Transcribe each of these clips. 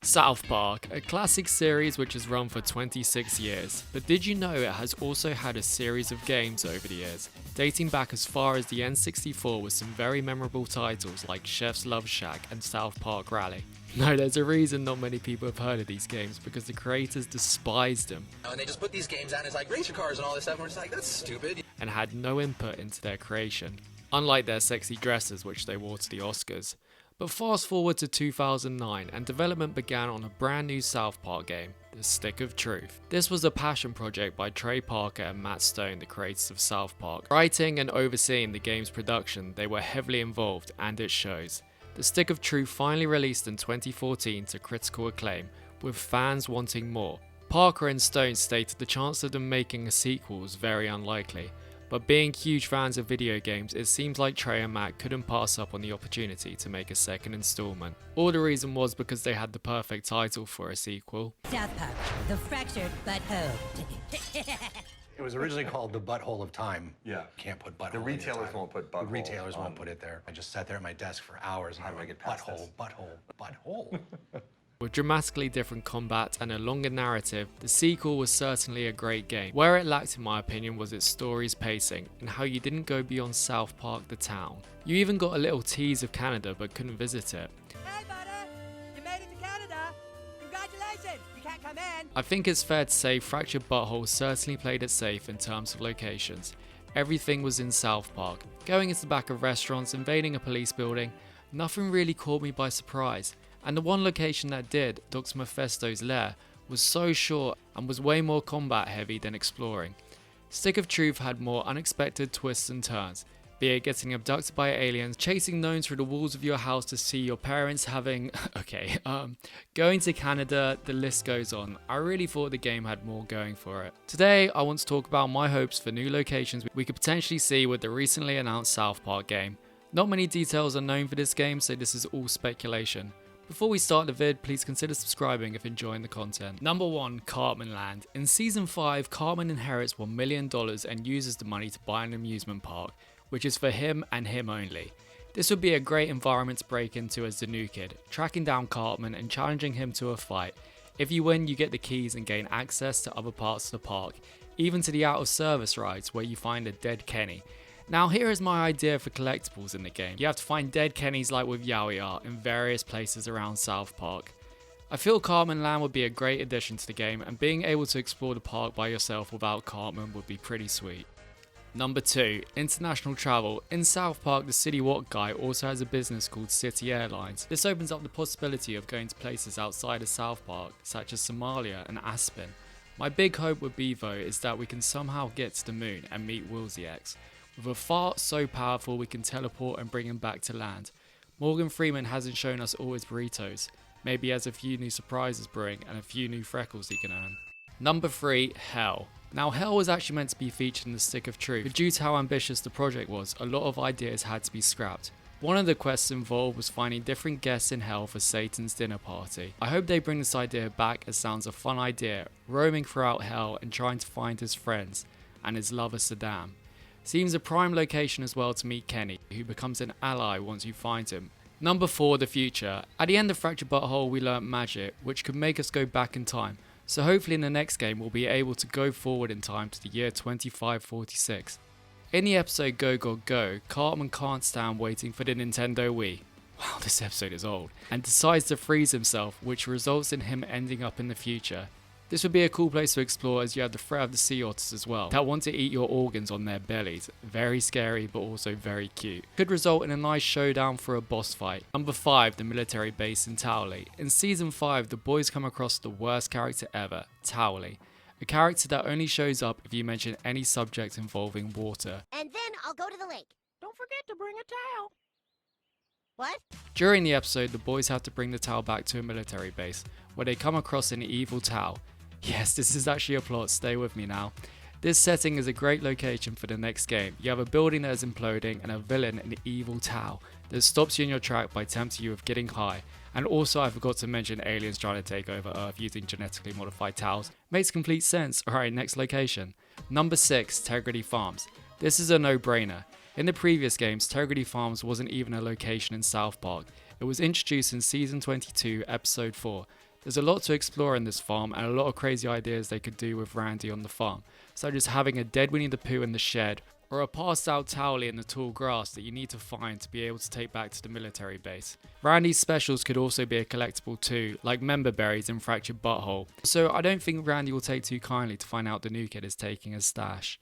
South Park, a classic series which has run for 26 years, but did you know it has also had a series of games over the years, dating back as far as the N64 with some very memorable titles like Chef's Love Shack and South Park Rally. No, there's a reason not many people have heard of these games, because the creators despised them. And they just put these games out and it's like race your cars and all this stuff, and we're just like, that's stupid. And had no input into their creation, unlike their sexy dresses which they wore to the Oscars. But fast forward to 2009 and development began on a brand new South Park game, The Stick of Truth. This was a passion project by Trey Parker and Matt Stone, the creators of South Park. Writing and overseeing the game's production, they were heavily involved, and it shows. The Stick of Truth finally released in 2014 to critical acclaim, with fans wanting more. Parker and Stone stated the chance of them making a sequel was very unlikely, but being huge fans of video games, it seems like Trey and Matt couldn't pass up on the opportunity to make a second installment. All the reason was because they had the perfect title for a sequel. SouthPark, the fractured butthole. It was originally called the Butthole of Time. Yeah. Can't put butthole. The in retailers your time. won't put butthole The retailers on. won't put it there. I just sat there at my desk for hours and How do I get past butthole, this? butthole. With dramatically different combat and a longer narrative, the sequel was certainly a great game. Where it lacked in my opinion was its story's pacing, and how you didn't go beyond South Park the town. You even got a little tease of Canada but couldn't visit it. Hey, butter! You made it to Canada! Congratulations! You can't come in! I think it's fair to say Fractured Butthole certainly played it safe in terms of locations. Everything was in South Park. Going into the back of restaurants, invading a police building, nothing really caught me by surprise. And the one location that did, Dr. Mephisto's lair, was so short and was way more combat heavy than exploring. Stick of Truth had more unexpected twists and turns, be it getting abducted by aliens, chasing gnomes through the walls of your house to see your parents having... going to Canada, the list goes on. I really thought the game had more going for it. Today, I want to talk about my hopes for new locations we could potentially see with the recently announced South Park game. Not many details are known for this game, so this is all speculation. Before we start the vid, please consider subscribing if enjoying the content. Number 1, CARTMANLAND. In Season 5, Cartman inherits $1 million and uses the money to buy an amusement park, which is for him and him only. This would be a great environment to break into as the new kid, tracking down Cartman and challenging him to a fight. If you win, you get the keys and gain access to other parts of the park, even to the out of service rides where you find a dead Kenny. Now here is my idea for collectibles in the game. You have to find dead Kennys like with Yowie Art in various places around South Park. I feel CARTMANLAND would be a great addition to the game, and being able to explore the park by yourself without Cartman would be pretty sweet. Number 2, international travel. In South Park, the City Walk guy also has a business called City Airlines. This opens up the possibility of going to places outside of South Park, such as Somalia and Aspen. My big hope with Bevo is that we can somehow get to the moon and meet Wilsey X. With a fart so powerful we can teleport and bring him back to land. Morgan Freeman hasn't shown us all his burritos. Maybe he has a few new surprises brewing and a few new freckles he can earn. Number 3, Hell. Now Hell was actually meant to be featured in the Stick of Truth, but due to how ambitious the project was, a lot of ideas had to be scrapped. One of the quests involved was finding different guests in Hell for Satan's dinner party. I hope they bring this idea back, as it sounds a fun idea, roaming throughout Hell and trying to find his friends and his lover Saddam. Seems a prime location as well to meet Kenny, who becomes an ally once you find him. Number 4, the future. At the end of Fractured Butthole we learnt magic, which could make us go back in time, so hopefully in the next game we'll be able to go forward in time to the year 2546. In the episode Go Go Go, Cartman can't stand waiting for the Nintendo Wii. Wow, this episode is old. And decides to freeze himself, which results in him ending up in the future. This would be a cool place to explore, as you have the threat of the sea otters as well, that want to eat your organs on their bellies. Very scary but also very cute. Could result in a nice showdown for a boss fight. Number 5, the military base in Towley. In Season 5, the boys come across the worst character ever, Towley. A character that only shows up if you mention any subject involving water. And then I'll go to the lake. Don't forget to bring a towel! What? During the episode, the boys have to bring the Tau back to a military base, where they come across an evil Tau. Yes, this is actually a plot, stay with me now. This setting is a great location for the next game. You have a building that is imploding and a villain, an evil Tau, that stops you in your track by tempting you with getting high. And also I forgot to mention aliens trying to take over Earth using genetically modified Taus. Makes complete sense. Alright, next location. Number 6, TEGRIDY Farms. This is a no-brainer. In the previous games, TEGRIDY Farms wasn't even a location in South Park. It was introduced in Season 22, Episode 4. There's a lot to explore in this farm and a lot of crazy ideas they could do with Randy on the farm, such as having a dead Winnie the Pooh in the shed, or a passed out Towley in the tall grass that you need to find to be able to take back to the military base. Randy's specials could also be a collectible too, like member berries and fractured butthole, so I don't think Randy will take too kindly to find out the new kid is taking his stash.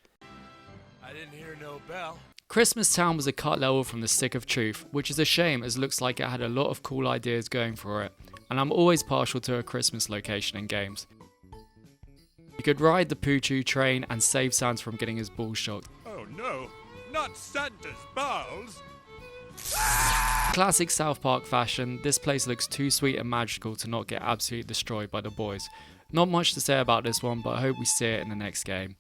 I didn't hear no bell. Christmas Town was a cut level from the Stick of Truth, which is a shame as it looks like it had a lot of cool ideas going for it, and I'm always partial to a Christmas location in games. You could ride the Pooh-Choo train and save Santa from getting his balls shocked. Oh no, not Santa's balls! Classic South Park fashion, this place looks too sweet and magical to not get absolutely destroyed by the boys. Not much to say about this one, but I hope we see it in the next game.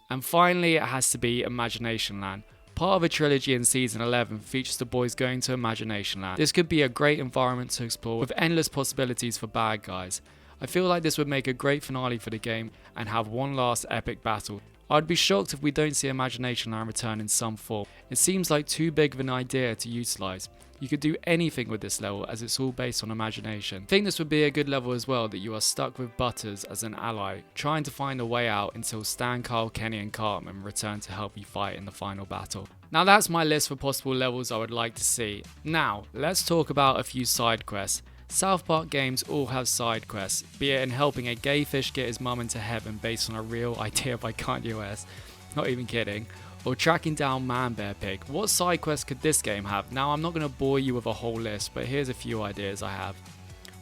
And finally, it has to be Imaginationland. Part of a trilogy in Season 11 features the boys going to Imaginationland. This could be a great environment to explore with endless possibilities for bad guys. I feel like this would make a great finale for the game and have one last epic battle. I'd be shocked if we don't see Imaginationland return in some form. It seems like too big of an idea to utilise. You could do anything with this level as it's all based on imagination. I think this would be a good level as well, that you are stuck with Butters as an ally, trying to find a way out until Stan, Carl, Kenny and Cartman return to help you fight in the final battle. Now that's my list for possible levels I would like to see. Now, let's talk about a few side quests. South Park games all have side quests, be it in helping a gay fish get his mum into heaven based on a real idea by Kanye West, not even kidding, or tracking down Man Bear Pig. What side quests could this game have? Now I'm not going to bore you with a whole list, but here's a few ideas I have.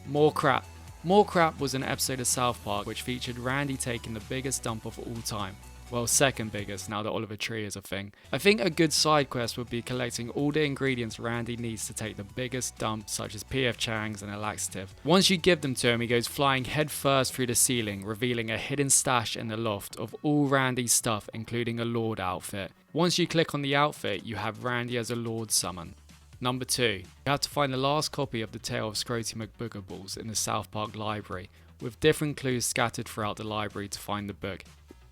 More Crap. More Crap was an episode of South Park which featured Randy taking the biggest dump of all time. Well, second biggest now that Oliver Tree is a thing. I think a good side quest would be collecting all the ingredients Randy needs to take the biggest dump, such as PF Chang's and a laxative. Once you give them to him, he goes flying head first through the ceiling, revealing a hidden stash in the loft of all Randy's stuff, including a Lord outfit. Once you click on the outfit, you have Randy as a Lord summon. Number 2. You have to find the last copy of the Tale of Scroty McBoogerballs in the South Park library, with different clues scattered throughout the library to find the book,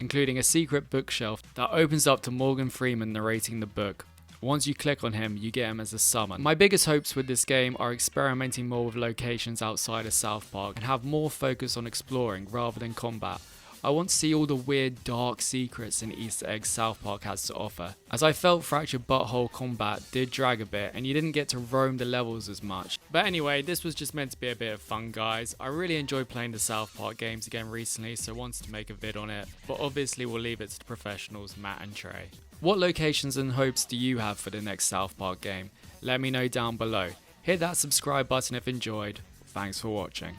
including a secret bookshelf that opens up to Morgan Freeman narrating the book. Once you click on him, you get him as a summon. My biggest hopes with this game are experimenting more with locations outside of South Park and have more focus on exploring rather than combat. I want to see all the weird dark secrets and Easter eggs South Park has to offer, as I felt Fractured Butthole combat did drag a bit and you didn't get to roam the levels as much. But anyway, this was just meant to be a bit of fun, guys. I really enjoyed playing the South Park games again recently, so wanted to make a vid on it, but obviously we'll leave it to the professionals, Matt and Trey. What locations and hopes do you have for the next South Park game? Let me know down below. Hit that subscribe button if enjoyed. Thanks for watching.